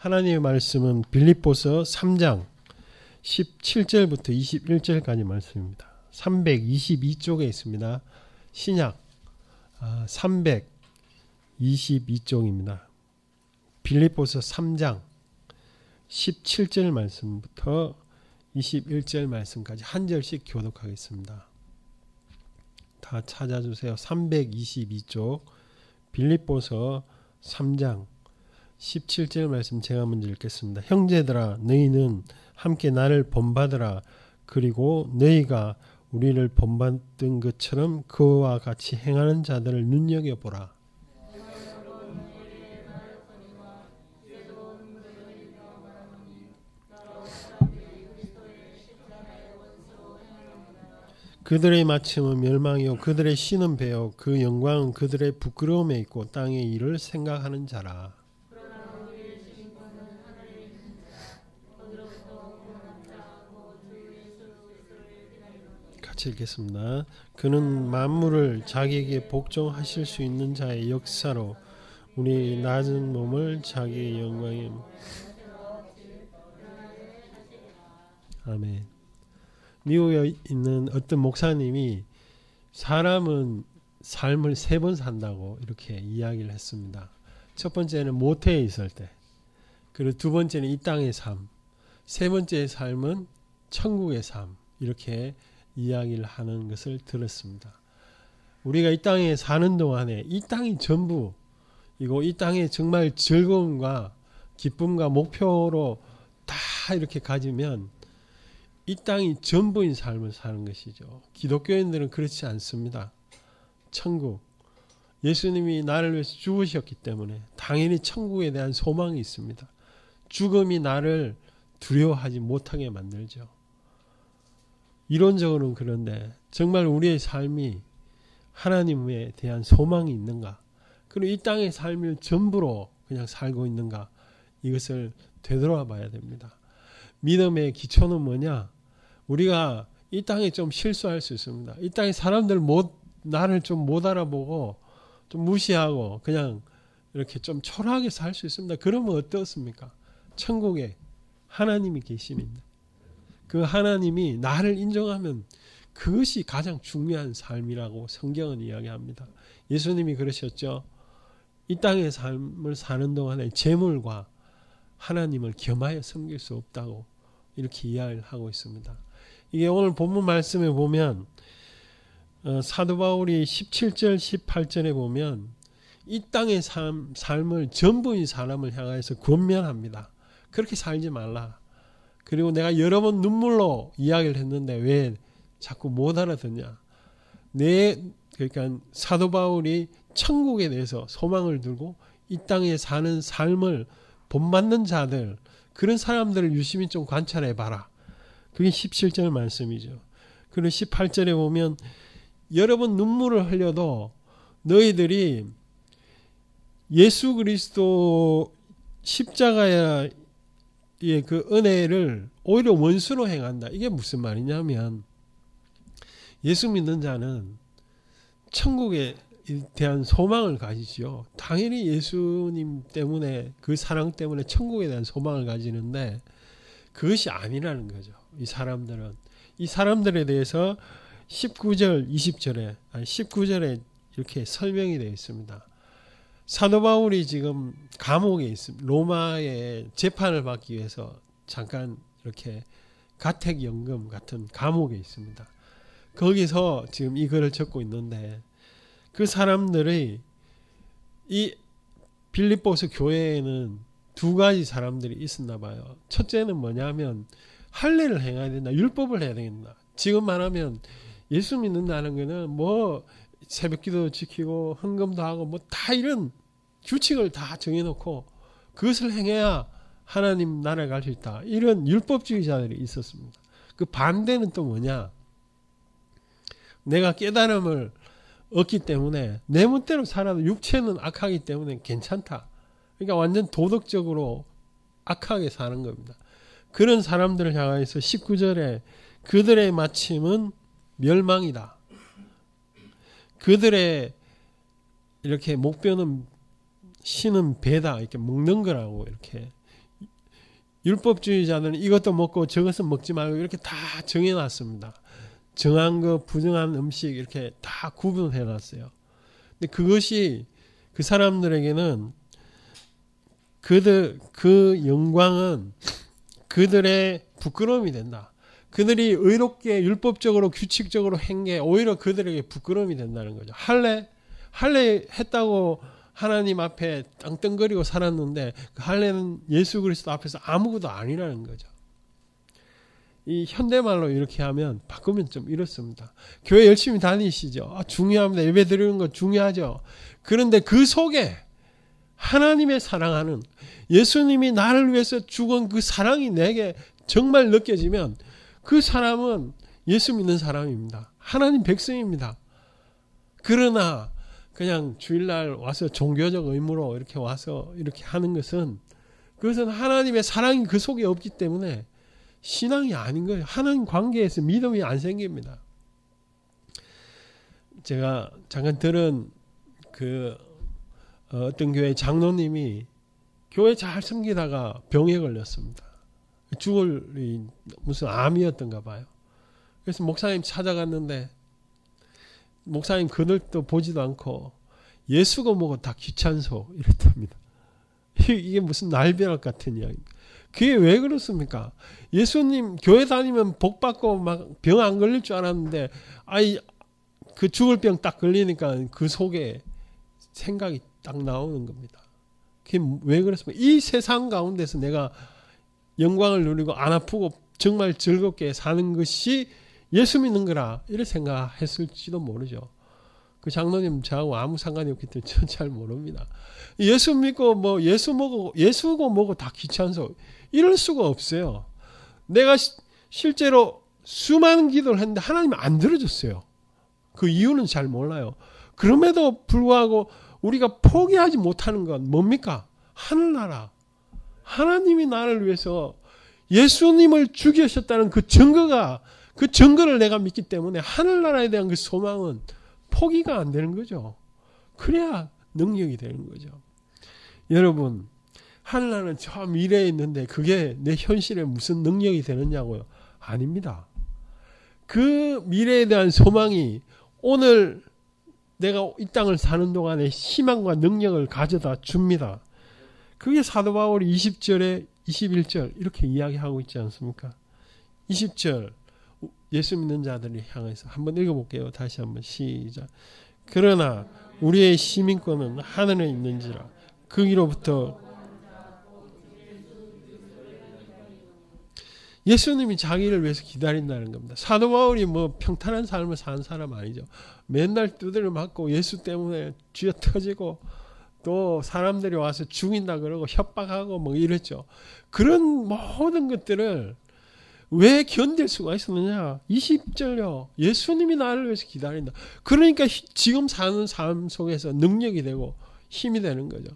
하나님의 말씀은 빌립보서 3장 17절부터 21절까지 말씀입니다. 322쪽에 있습니다. 신약 322쪽입니다. 빌립보서 3장 17절 말씀부터 21절 말씀까지 한 절씩 교독하겠습니다. 다 찾아주세요. 322쪽 빌립보서 3장 17절 말씀 제가 먼저 읽겠습니다. 형제들아 너희는 함께 나를 본받으라. 그리고 너희가 우리를 본받은 것처럼 그와 같이 행하는 자들을 눈여겨보라. 그들의 마침은 멸망이요 그들의 씨는 배요 그 영광은 그들의 부끄러움에 있고 땅의 일을 생각하는 자라. 같이 읽겠습니다. 그는 만물을 자기에게 복종하실 수 있는 자의 역사로 우리 낮은 몸을 자기의 영광에 아멘. 미국에 있는 어떤 목사님이 사람은 삶을 3번 산다고 이렇게 이야기를 했습니다. 첫 번째는 모태에 있을 때, 그리고 두 번째는 이 땅의 삶, 세 번째의 삶은 천국의 삶, 이렇게 이야기를 하는 것을 들었습니다. 우리가 이 땅에 사는 동안에 이 땅이 전부이고 이 땅에 정말 즐거움과 기쁨과 목표로 다 이렇게 가지면 이 땅이 전부인 삶을 사는 것이죠. 기독교인들은 그렇지 않습니다. 천국, 예수님이 나를 위해서 죽으셨기 때문에 당연히 천국에 대한 소망이 있습니다. 죽음이 나를 두려워하지 못하게 만들죠. 이론적으로는 그런데 정말 우리의 삶이 하나님에 대한 소망이 있는가? 그리고 이 땅의 삶을 전부로 그냥 살고 있는가? 이것을 되돌아 봐야 됩니다. 믿음의 기초는 뭐냐? 우리가 이 땅에 좀 실수할 수 있습니다. 이 땅에 사람들 나를 좀 못 알아보고 좀 무시하고 그냥 이렇게 좀 초라하게 살 수 있습니다. 그러면 어떻습니까? 천국에 하나님이 계십니다. 그 하나님이 나를 인정하면 그것이 가장 중요한 삶이라고 성경은 이야기합니다. 예수님이 그러셨죠. 이 땅의 삶을 사는 동안에 재물과 하나님을 겸하여 섬길 수 없다고 이렇게 이야기를 하고 있습니다. 이게 오늘 본문 말씀에 보면 사도 바울이 17절 18절에 보면 이 땅의 삶을 전부인 사람을 향해서 권면합니다. 그렇게 살지 말라. 그리고 내가 여러 번 눈물로 이야기를 했는데 왜 자꾸 못 알아듣냐. 그러니까 사도 바울이 천국에 대해서 소망을 두고 이 땅에 사는 삶을 본받는 자들, 그런 사람들을 유심히 좀 관찰해 봐라. 그게 17절 말씀이죠. 그리고 18절에 보면 여러 번 눈물을 흘려도 너희들이 예수 그리스도 십자가의 그 은혜를 오히려 원수로 행한다. 이게 무슨 말이냐면 예수 믿는 자는 천국에 대한 소망을 가지죠. 당연히 예수님 때문에 그 사랑 때문에 천국에 대한 소망을 가지는데 그것이 아니라는 거죠. 이 사람들에 대해서 19절에 이렇게 설명이 되어 있습니다. 사도 바울이 지금 감옥에 있습니다. 로마의 재판을 받기 위해서 잠깐 이렇게 가택연금 같은 감옥에 있습니다. 거기서 지금 이 글을 적고 있는데 그 사람들이 이 빌립보서 교회에는 두 가지 사람들이 있었나 봐요. 첫째는 뭐냐면 할례를 행해야 된다. 율법을 해야 된다. 지금 말하면 예수 믿는다는 거는 뭐 새벽기도 지키고 헌금도 하고 뭐 다 이런 규칙을 다 정해놓고 그것을 행해야 하나님 나라에 갈 수 있다. 이런 율법주의자들이 있었습니다. 그 반대는 또 뭐냐? 내가 깨달음을 얻기 때문에 내 멋대로 살아도 육체는 악하기 때문에 괜찮다. 그러니까 완전 도덕적으로 악하게 사는 겁니다. 그런 사람들을 향해서 19절에 그들의 마침은 멸망이다. 그들의 이렇게 목표는 신은 배다. 이렇게 먹는 거라고 이렇게 율법주의자들은 이것도 먹고 저것은 먹지 말고 이렇게 다 정해놨습니다. 정한 거, 부정한 음식 이렇게 다 구분해놨어요. 근데 그것이 그 사람들에게는 그 영광은 그들의 부끄러움이 된다. 그들이 의롭게 율법적으로 규칙적으로 한 게 오히려 그들에게 부끄러움이 된다는 거죠. 할례 했다고 하나님 앞에 땅땅거리고 살았는데 그 할례는 예수 그리스도 앞에서 아무것도 아니라는 거죠. 이 현대말로 이렇게 하면 바꾸면 좀 이렇습니다. 교회 열심히 다니시죠. 중요합니다. 예배 드리는 거 중요하죠. 그런데 그 속에 하나님의 사랑하는 예수님이 나를 위해서 죽은 그 사랑이 내게 정말 느껴지면 그 사람은 예수 믿는 사람입니다. 하나님 백성입니다. 그러나 그냥 주일날 와서 종교적 의무로 이렇게 와서 이렇게 하는 것은 그것은 하나님의 사랑이 그 속에 없기 때문에 신앙이 아닌 거예요. 하나님 관계에서 믿음이 안 생깁니다. 제가 잠깐 들은 어떤 교회 장로님이 교회 잘 섬기다가 병에 걸렸습니다. 죽을 무슨 암이었던가 봐요. 그래서 목사님 찾아갔는데 목사님 그들도 보지도 않고 예수가 뭐고 다 귀찮소 이랬답니다. 이게 무슨 날벼락 같은 이야기입니다. 그게 왜 그렇습니까? 예수님 교회 다니면 복 받고 막 병 안 걸릴 줄 알았는데 그 죽을 병 딱 걸리니까 그 속에 생각이 딱 나오는 겁니다. 그게 왜 그렇습니까? 이 세상 가운데서 내가 영광을 누리고 안 아프고 정말 즐겁게 사는 것이 예수 믿는 거라 이렇게 생각했을지도 모르죠. 그 장로님 저하고 아무 상관이 없기 때문에 전 잘 모릅니다. 예수 믿고 뭐 예수고 뭐고 다 귀찮소 이럴 수가 없어요. 내가 실제로 수많은 기도를 했는데 하나님이 안 들어줬어요. 그 이유는 잘 몰라요. 그럼에도 불구하고 우리가 포기하지 못하는 건 뭡니까? 하늘나라. 하나님이 나를 위해서 예수님을 죽이셨다는 그 증거를 내가 믿기 때문에 하늘나라에 대한 그 소망은 포기가 안 되는 거죠. 그래야 능력이 되는 거죠. 여러분, 하늘나라는 저 미래에 있는데 그게 내 현실에 무슨 능력이 되느냐고요? 아닙니다. 그 미래에 대한 소망이 오늘 내가 이 땅을 사는 동안에 희망과 능력을 가져다 줍니다. 그게 사도 바울이 20절에 21절 이렇게 이야기하고 있지 않습니까? 20절 예수 믿는 자들을 향해서 한번 읽어볼게요. 다시 한번 시작. 그러나 우리의 시민권은 하늘에 있는지라 거기로부터 예수님이 자기를 위해서 기다린다는 겁니다. 사도 바울이 뭐 평탄한 삶을 사는 사람 아니죠. 맨날 두드려 맞고 예수 때문에 쥐어 터지고 또 사람들이 와서 죽인다 그러고 협박하고 뭐 이랬죠. 그런 모든 것들을 왜 견딜 수가 있었느냐? 20절요. 예수님이 나를 위해서 기다린다. 그러니까 지금 사는 삶 속에서 능력이 되고 힘이 되는 거죠.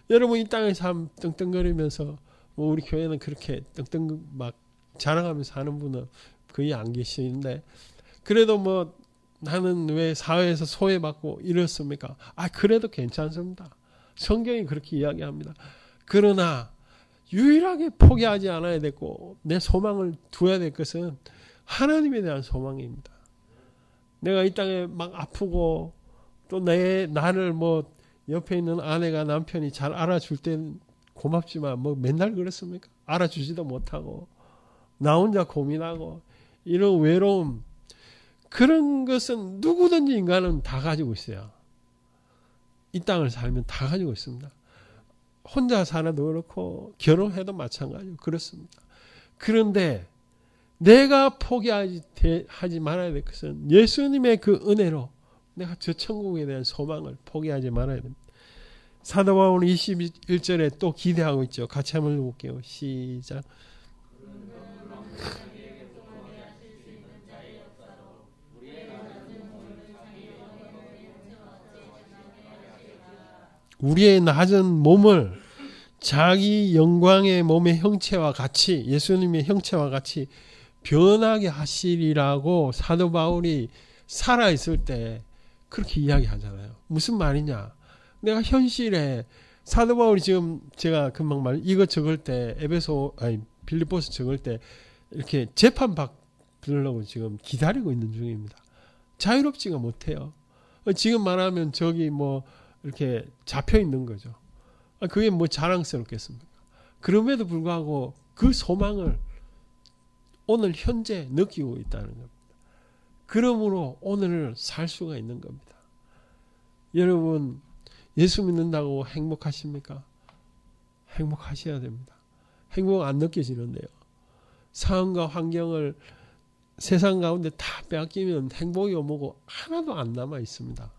여러분 이 땅의 삶 떵떵거리면서 뭐 우리 교회는 그렇게 떵떵 막 자랑하면서 사는 분은 거의 안 계시는데 그래도 뭐 나는 왜 사회에서 소외받고 이렇습니까? 그래도 괜찮습니다. 성경이 그렇게 이야기합니다. 그러나 유일하게 포기하지 않아야 되고 내 소망을 두어야 될 것은 하나님에 대한 소망입니다. 내가 이 땅에 막 아프고 또 나를 뭐 옆에 있는 아내가 남편이 잘 알아줄 땐 고맙지만 뭐 맨날 그렇습니까? 알아주지도 못하고 나 혼자 고민하고 이런 외로움 그런 것은 누구든지 인간은 다 가지고 있어요. 이 땅을 살면 다 가지고 있습니다. 혼자 살아도 그렇고 결혼해도 마찬가지고 그렇습니다. 그런데 내가 포기하지 말아야 될 것은 예수님의 그 은혜로 내가 저 천국에 대한 소망을 포기하지 말아야 됩니다. 사도 바울은 21절에 또 기대하고 있죠. 같이 한번 읽어볼게요. 시작. 우리의 낮은 몸을 자기 영광의 몸의 형체와 같이 예수님의 형체와 같이 변하게 하시리라고 사도 바울이 살아있을 때 그렇게 이야기하잖아요. 무슨 말이냐? 내가 현실에 사도 바울이 지금 제가 금방 이거 적을 때 빌립보서 적을 때 이렇게 재판 받으려고 지금 기다리고 있는 중입니다. 자유롭지가 못해요. 지금 말하면 저기 뭐 이렇게 잡혀 있는 거죠. 그게 뭐 자랑스럽겠습니까? 그럼에도 불구하고 그 소망을 오늘 현재 느끼고 있다는 겁니다. 그러므로 오늘을 살 수가 있는 겁니다. 여러분, 예수 믿는다고 행복하십니까? 행복하셔야 됩니다. 행복 안 느껴지는데요. 상황과 환경을 세상 가운데 다 빼앗기면 행복이 오고 하나도 안 남아 있습니다.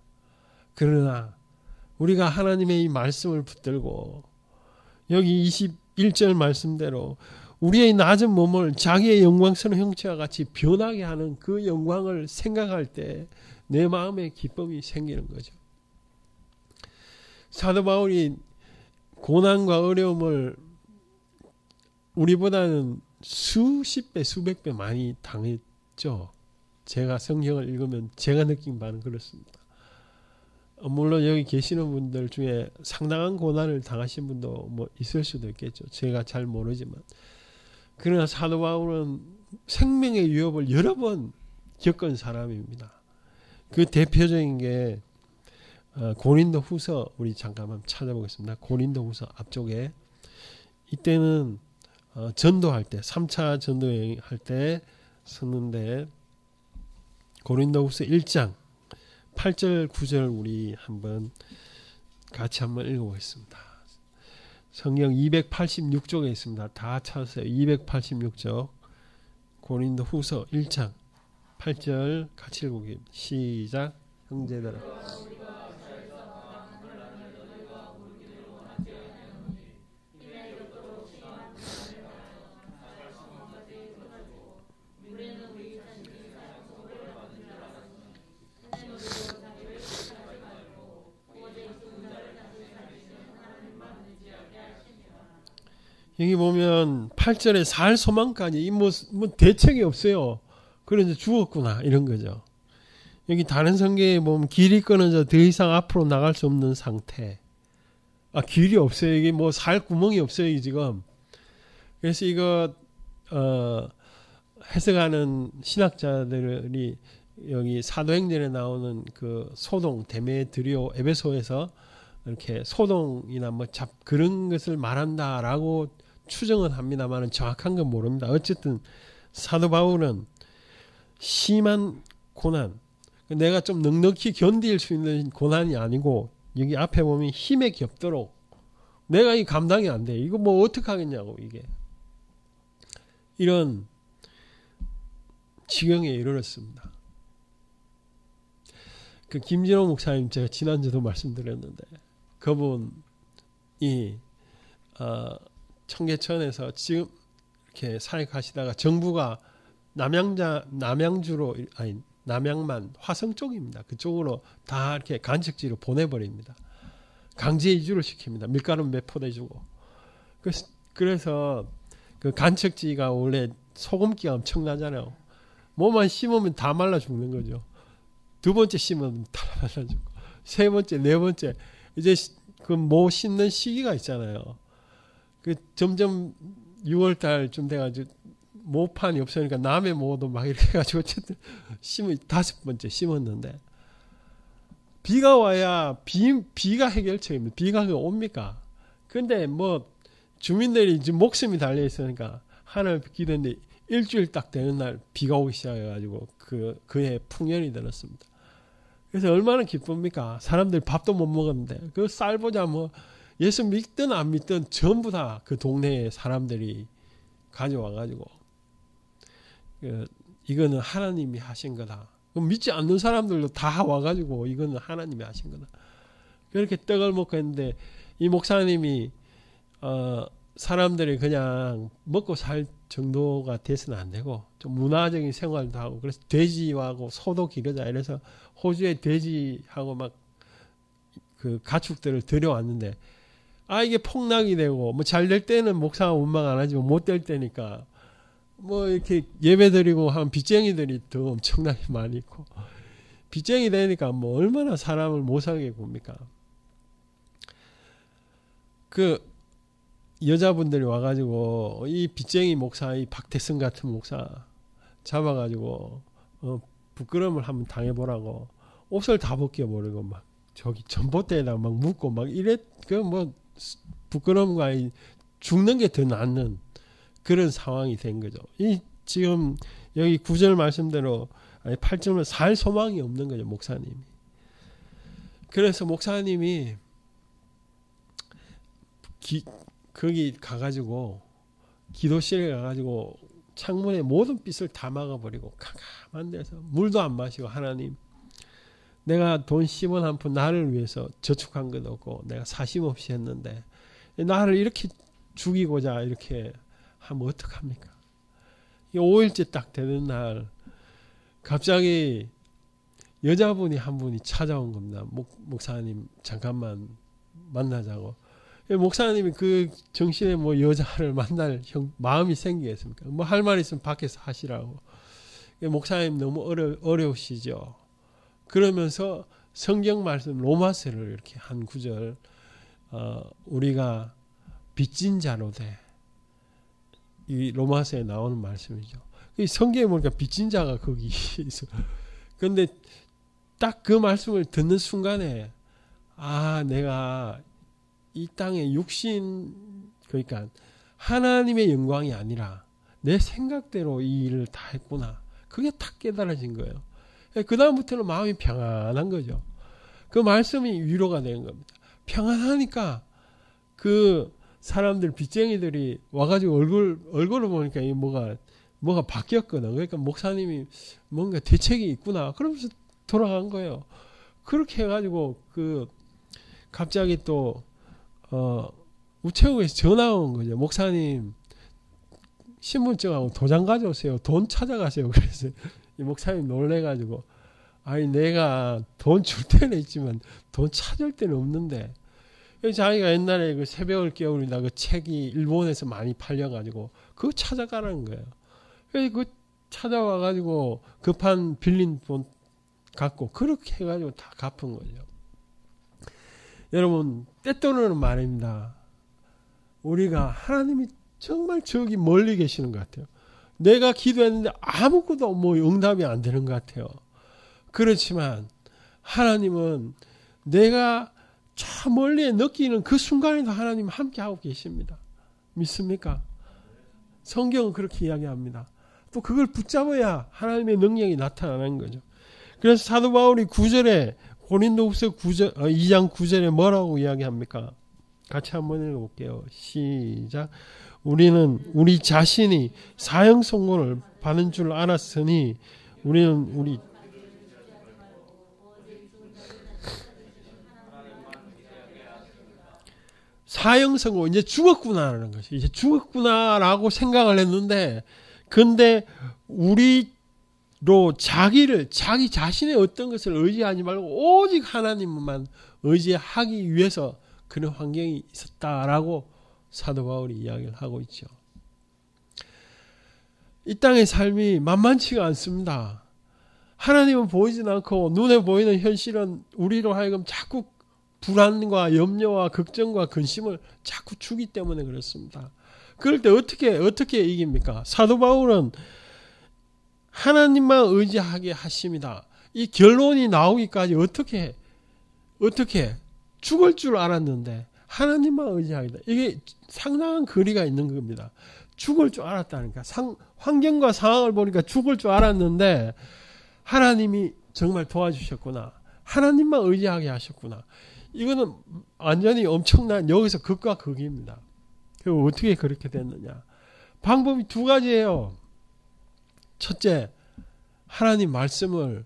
그러나 우리가 하나님의 이 말씀을 붙들고 여기 21절 말씀대로 우리의 낮은 몸을 자기의 영광스러운 형체와 같이 변하게 하는 그 영광을 생각할 때 내 마음에 기쁨이 생기는 거죠. 사도 바울이 고난과 어려움을 우리보다는 수십 배, 수백 배 많이 당했죠. 제가 성경을 읽으면 제가 느낀 바는 그렇습니다. 물론 여기 계시는 분들 중에 상당한 고난을 당하신 분도 뭐 있을 수도 있겠죠. 제가 잘 모르지만. 그러나 사도 바울은 생명의 위협을 여러 번 겪은 사람입니다. 그 대표적인 게 고린도 후서 우리 잠깐만 찾아보겠습니다. 고린도 후서 앞쪽에 이때는 전도할 때 3차 전도 여행할 때 썼는데 고린도 후서 1장 8절 9절 우리 같이 한번 읽어보겠습니다. 성경 286쪽에 있습니다. 다 찾으세요. 286쪽 고린도 후서 1장 8절 같이 읽어보겠습니다. 시작. 형제들아 여기 보면 8절에 살 소망까지 뭐 대책이 없어요. 그래서 죽었구나 이런 거죠. 여기 다른 성경에 보면 길이 끊어져 더 이상 앞으로 나갈 수 없는 상태. 길이 없어요. 이게 뭐 살 구멍이 없어요 지금. 그래서 이거 해석하는 신학자들이 여기 사도행전에 나오는 그 소동 데메드리오 에베소에서 이렇게 소동이나 뭐 그런 것을 말한다라고 추정은 합니다만 정확한 건 모릅니다. 어쨌든 사도 바울은 심한 고난, 내가 좀 넉넉히 견딜 수 있는 고난이 아니고 여기 앞에 보면 힘에 겹도록 내가 이 감당이 안 돼. 이거 뭐 어떻게 하겠냐고 이게. 이런 지경에 이르렀습니다. 그 김진호 목사님 제가 지난주도 말씀드렸는데 그분이 청계천에서 지금 이렇게 사역하시다가 정부가 남양만 화성 쪽입니다. 그쪽으로 다 이렇게 간척지로 보내버립니다. 강제 이주를 시킵니다. 밀가루 몇 포대 주고. 그래서 그 간척지가 원래 소금기가 엄청나잖아요. 뭐만 심으면 다 말라 죽는 거죠. 두 번째 심으면 다 말라 죽고, 세 번째, 네 번째 이제 그 모 심는 시기가 있잖아요. 그 점점 6월달쯤 돼가지고 모판이 없으니까 남의 모도 막 이렇게 해가지고 어쨌든 다섯 번째 심었는데 비가 와야 비가 해결책입니다. 비가 옵니까? 근데 뭐 주민들이 지금 목숨이 달려 있으니까 하늘 기도했는데 일주일 딱 되는 날 비가 오기 시작해가지고 그해 풍년이 들었습니다. 그래서 얼마나 기쁩니까? 사람들이 밥도 못 먹었는데 그 쌀보자 뭐 예수 믿든 안 믿든 전부 다 그 동네에 사람들이 가져와가지고 이거는 하나님이 하신 거다. 믿지 않는 사람들도 다 와가지고 이거는 하나님이 하신 거다. 그렇게 떡을 먹고 했는데 이 목사님이 사람들이 그냥 먹고 살 정도가 돼서는 안 되고 좀 문화적인 생활도 하고 그래서 돼지하고 소도 기르자 이래서 호주에 돼지하고 막 그 가축들을 들여왔는데 이게 폭락이 되고 뭐 잘 될 때는 목사가 원망 안 하지만 못 될 때니까 뭐 이렇게 예배 드리고 한 빚쟁이들이 더 엄청나게 많이 있고 빚쟁이 되니까 뭐 얼마나 사람을 못 살게 굽니까? 여자분들이 와가지고 이 빚쟁이 목사, 이 박태성 같은 목사 잡아가지고 부끄러움을 한번 당해보라고 옷을 다 벗겨버리고 막 저기 전봇대에다 막 묶고 막 이래 그 뭐 부끄러움과 죽는 게 더 낫는 그런 상황이 된 거죠. 이 지금 여기 9절 말씀대로 8절은 살 소망이 없는 거죠, 목사님이. 그래서 목사님이 거기 가가지고 기도실에 가가지고 창문에 모든 빛을 다 막아버리고 캄캄한 데서 물도 안 마시고, 하나님, 내가 돈 10원 한 푼 나를 위해서 저축한 것도 없고 내가 사심 없이 했는데 나를 이렇게 죽이고자 이렇게 하면 어떡합니까? 5일째 딱 되는 날 갑자기 여자분이 한 분이 찾아온 겁니다. 목사님 잠깐만 만나자고. 목사님이 그 정신에 뭐 여자를 만날 마음이 생기겠습니까? 뭐 할 말 있으면 밖에서 하시라고. 목사님 너무 어려우시죠. 그러면서 성경 말씀 로마서를 이렇게 한 구절, 우리가 빚진 자로 돼. 이 로마서에 나오는 말씀이죠. 이 성경에 보니까 빚진 자가 거기 있어. 그런데 딱 그 말씀을 듣는 순간에 내가 이 땅의 육신, 그러니까 하나님의 영광이 아니라 내 생각대로 이 일을 다 했구나. 그게 탁 깨달아진 거예요. 그 다음부터는 마음이 평안한 거죠. 그 말씀이 위로가 된 겁니다. 평안하니까 그 사람들, 빚쟁이들이 와가지고 얼굴을 보니까 뭐가 바뀌었거든. 그러니까 목사님이 뭔가 대책이 있구나. 그러면서 돌아간 거예요. 그렇게 해가지고 갑자기 또 우체국에서 전화가 온 거죠. 목사님, 신분증하고 도장 가져오세요. 돈 찾아가세요. 그래서 이 목사님 놀래가지고, 내가 돈 줄 때는 있지만 돈 찾을 때는 없는데. 자기가 옛날에 그 새벽을 깨우리다 그 책이 일본에서 많이 팔려가지고 그거 찾아가라는 거예요. 그래서 그 찾아와가지고 급한 빌린 돈 갖고 그렇게 해가지고 다 갚은 거죠. 여러분, 때때로는 말입니다. 우리가 하나님이 정말 저기 멀리 계시는 것 같아요. 내가 기도했는데 아무것도 응답이 안 되는 것 같아요. 그렇지만 하나님은 내가 저 멀리에 느끼는 그 순간에도 하나님 함께 하고 계십니다. 믿습니까? 성경은 그렇게 이야기합니다. 또 그걸 붙잡아야 하나님의 능력이 나타나는 거죠. 그래서 사도 바울이 9절에 고린도후서 2장 9절에 뭐라고 이야기합니까? 같이 한번 읽어볼게요. 시작. 우리는 우리 자신이 사형 선고를 받는 줄 알았으니 우리는 우리 사형 선고, 이제 죽었구나라는 것이, 이제 죽었구나라고 생각을 했는데, 근데 우리로 자기 자신의 어떤 것을 의지하지 말고 오직 하나님만 의지하기 위해서 그런 환경이 있었다라고 사도 바울이 이야기를 하고 있죠. 이 땅의 삶이 만만치가 않습니다. 하나님은 보이진 않고 눈에 보이는 현실은 우리로 하여금 자꾸 불안과 염려와 걱정과 근심을 자꾸 주기 때문에 그렇습니다. 그럴 때 어떻게 이깁니까? 사도 바울은 하나님만 의지하게 하십니다. 이 결론이 나오기까지 어떻게 죽을 줄 알았는데 하나님만 의지하겠다. 이게 상당한 거리가 있는 겁니다. 죽을 줄 알았다니까. 환경과 상황을 보니까 죽을 줄 알았는데 하나님이 정말 도와주셨구나. 하나님만 의지하게 하셨구나. 이거는 완전히 엄청난, 여기서 극과 극입니다. 그리고 어떻게 그렇게 됐느냐. 방법이 두 가지예요. 첫째, 하나님 말씀을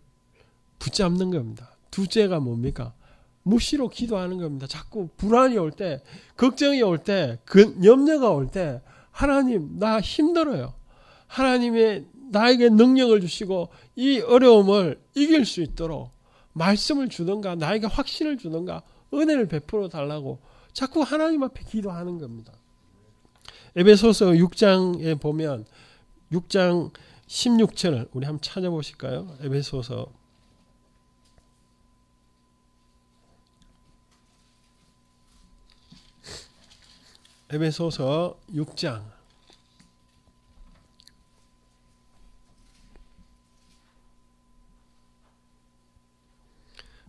붙잡는 겁니다. 둘째가 뭡니까? 무시로 기도하는 겁니다. 자꾸 불안이 올 때, 걱정이 올 때, 염려가 올 때, 하나님, 나 힘들어요. 하나님의 나에게 능력을 주시고 이 어려움을 이길 수 있도록 말씀을 주든가 나에게 확신을 주든가 은혜를 베풀어 달라고 자꾸 하나님 앞에 기도하는 겁니다. 에베소서 6장에 보면 6장 16절을 우리 한번 찾아보실까요? 에베소서 에베소서 6장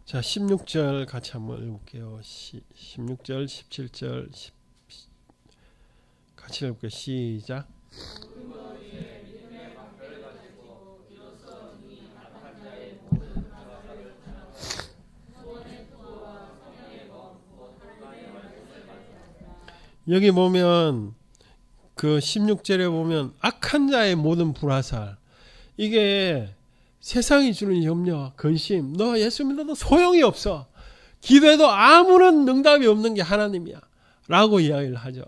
자 16절 같이 한번 읽어볼게요. 16절 17절 같이 읽을게요. 시작. 여기 보면 그 16절에 보면 악한 자의 모든 불화살, 이게 세상이 주는 염려, 근심, 너 예수 믿어도 소용이 없어, 기도해도 아무런 응답이 없는 게 하나님이야 라고 이야기를 하죠.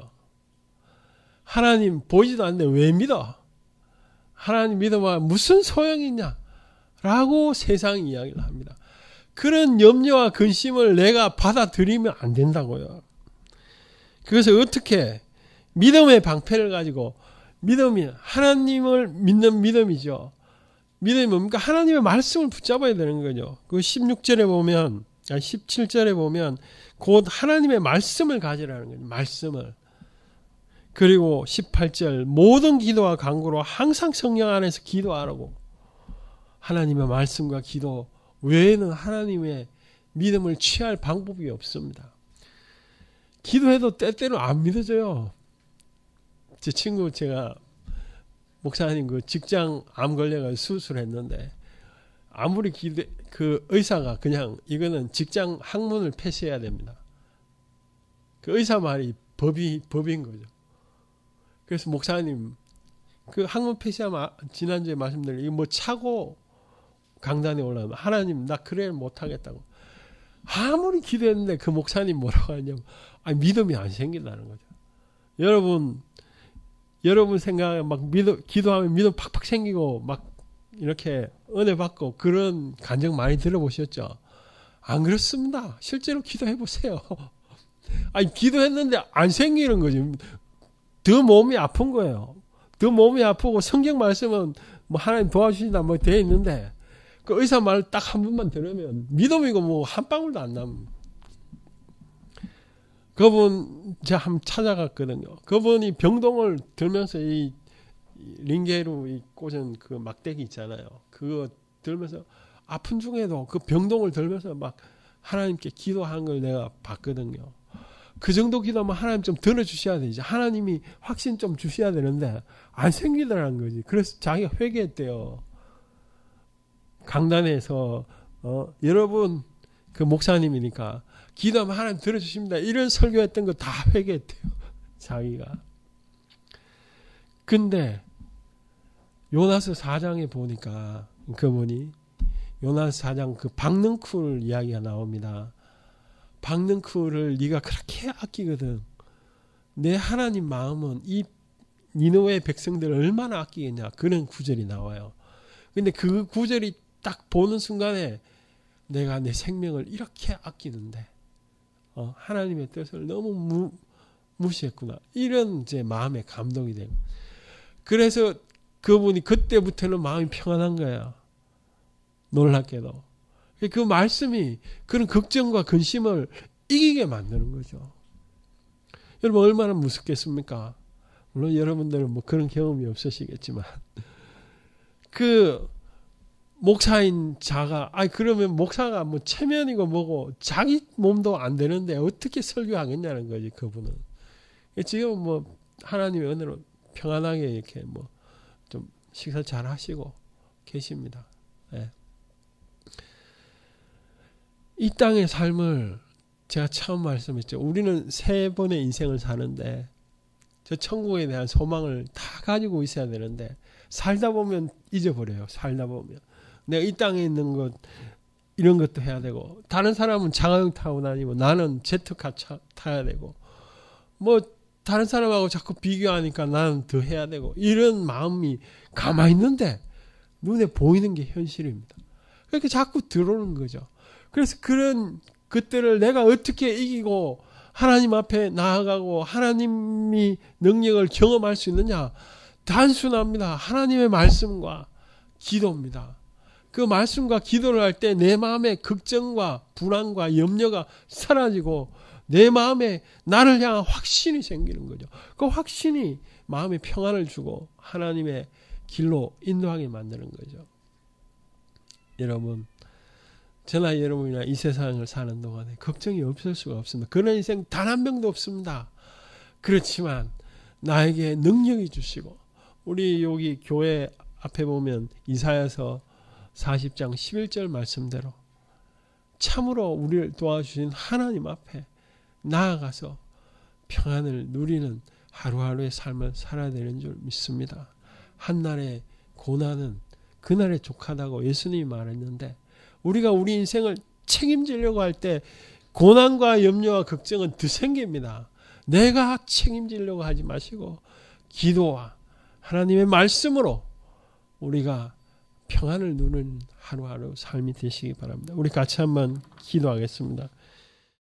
하나님 보이지도 않는데 왜 믿어? 하나님 믿어봐 무슨 소용이 있냐 라고 세상이 이야기를 합니다. 그런 염려와 근심을 내가 받아들이면 안 된다고요. 그래서 어떻게 믿음의 방패를 가지고, 믿음이 하나님을 믿는 믿음이죠. 믿음이 뭡니까? 하나님의 말씀을 붙잡아야 되는 거죠. 그 16절에 보면, 17절에 보면 곧 하나님의 말씀을 가지라는 거죠. 말씀을. 그리고 18절 모든 기도와 간구로 항상 성령 안에서 기도하라고. 하나님의 말씀과 기도 외에는 하나님의 믿음을 취할 방법이 없습니다. 기도해도 때때로 안 믿어져요. 제 친구, 제가 목사님 그 직장 암 걸려가 수술했는데, 아무리 그 의사가 그냥 이거는 직장 학문을 폐쇄해야 됩니다. 그 의사 말이 법인 거죠. 그래서 목사님 그 학문 폐쇄하면 지난주에 말씀드린 이거 뭐 차고 강단에 올라가면 하나님 나 그래 못하겠다고. 아무리 기도했는데 그 목사님 뭐라고 하냐면 믿음이 안 생긴다는 거죠. 여러분 생각에 막 기도하면 믿음 팍팍 생기고 막 이렇게 은혜 받고 그런 간증 많이 들어보셨죠? 안 그렇습니다. 실제로 기도해 보세요. 기도했는데 안 생기는 거지. 더 몸이 아픈 거예요. 더 몸이 아프고 성경 말씀은 뭐 하나님 도와주신다 뭐 돼 있는데 그 의사 말 딱 한 번만 들으면 믿음이고 뭐 한 방울도 안 남. 그분 제가 한번 찾아갔거든요. 그분이 병동을 들면서 이 링게로 이 꽂은 그 막대기 있잖아요. 그거 들면서 아픈 중에도 그 병동을 들면서 막 하나님께 기도하는 걸 내가 봤거든요. 그 정도 기도하면 하나님 좀 들어주셔야 되지. 하나님이 확신 좀 주셔야 되는데 안 생기더라는 거지. 그래서 자기가 회개했대요. 강단에서 여러분 그 목사님이니까 기도하면 하나님 들어주십니다. 이런 설교했던 거 다 회개했대요. 자기가. 근데 요나스 4장에 보니까 그분이 요나스 4장 그 박능쿨 이야기가 나옵니다. 박능쿨을 네가 그렇게 아끼거든. 내 하나님 마음은 이 니느웨의 백성들을 얼마나 아끼겠냐. 그런 구절이 나와요. 근데 그 구절이 딱 보는 순간에 내가 내 생명을 이렇게 아끼는데 하나님의 뜻을 너무 무시했구나. 이런 이제 마음에 감동이 되고. 그래서 그분이 그때부터는 마음이 평안한 거야. 놀랍게도. 그 말씀이 그런 걱정과 근심을 이기게 만드는 거죠. 여러분 얼마나 무섭겠습니까? 물론 여러분들은 뭐 그런 경험이 없으시겠지만 그 목사인 자가 그러면 목사가 뭐 체면이고 뭐고 자기 몸도 안 되는데 어떻게 설교하겠냐는 거지. 그분은 지금 뭐 하나님의 은혜로 평안하게 이렇게 뭐 좀 식사 잘 하시고 계십니다. 네. 이 땅의 삶을 제가 처음 말씀했죠. 우리는 3번의 인생을 사는데 저 천국에 대한 소망을 다 가지고 있어야 되는데 살다 보면 잊어버려요. 살다 보면 내가 이 땅에 있는 것 이런 것도 해야 되고, 다른 사람은 자가용 타고 다니고 나는 제트카 타야 되고, 뭐 다른 사람하고 자꾸 비교하니까 나는 더 해야 되고, 이런 마음이 가만히 있는데 눈에 보이는 게 현실입니다. 그렇게 자꾸 들어오는 거죠. 그래서 그런 것들을 내가 어떻게 이기고 하나님 앞에 나아가고 하나님이 능력을 경험할 수 있느냐? 단순합니다. 하나님의 말씀과 기도입니다. 그 말씀과 기도를 할 때 내 마음의 걱정과 불안과 염려가 사라지고 내 마음에 나를 향한 확신이 생기는 거죠. 그 확신이 마음에 평안을 주고 하나님의 길로 인도하게 만드는 거죠. 여러분, 저나 여러분이나 이 세상을 사는 동안에 걱정이 없을 수가 없습니다. 그런 인생 단 한 명도 없습니다. 그렇지만 나에게 능력이 주시고, 우리 여기 교회 앞에 보면 이사야서 40장 11절 말씀대로 참으로 우리를 도와주신 하나님 앞에 나아가서 평안을 누리는 하루하루의 삶을 살아야 되는 줄 믿습니다. 한날의 고난은 그날에 족하다고 예수님이 말했는데, 우리가 우리 인생을 책임지려고 할 때 고난과 염려와 걱정은 더 생깁니다. 내가 책임지려고 하지 마시고 기도와 하나님의 말씀으로 우리가 평안을 누리는 하루하루 삶이 되시기 바랍니다. 우리 같이 한번 기도하겠습니다.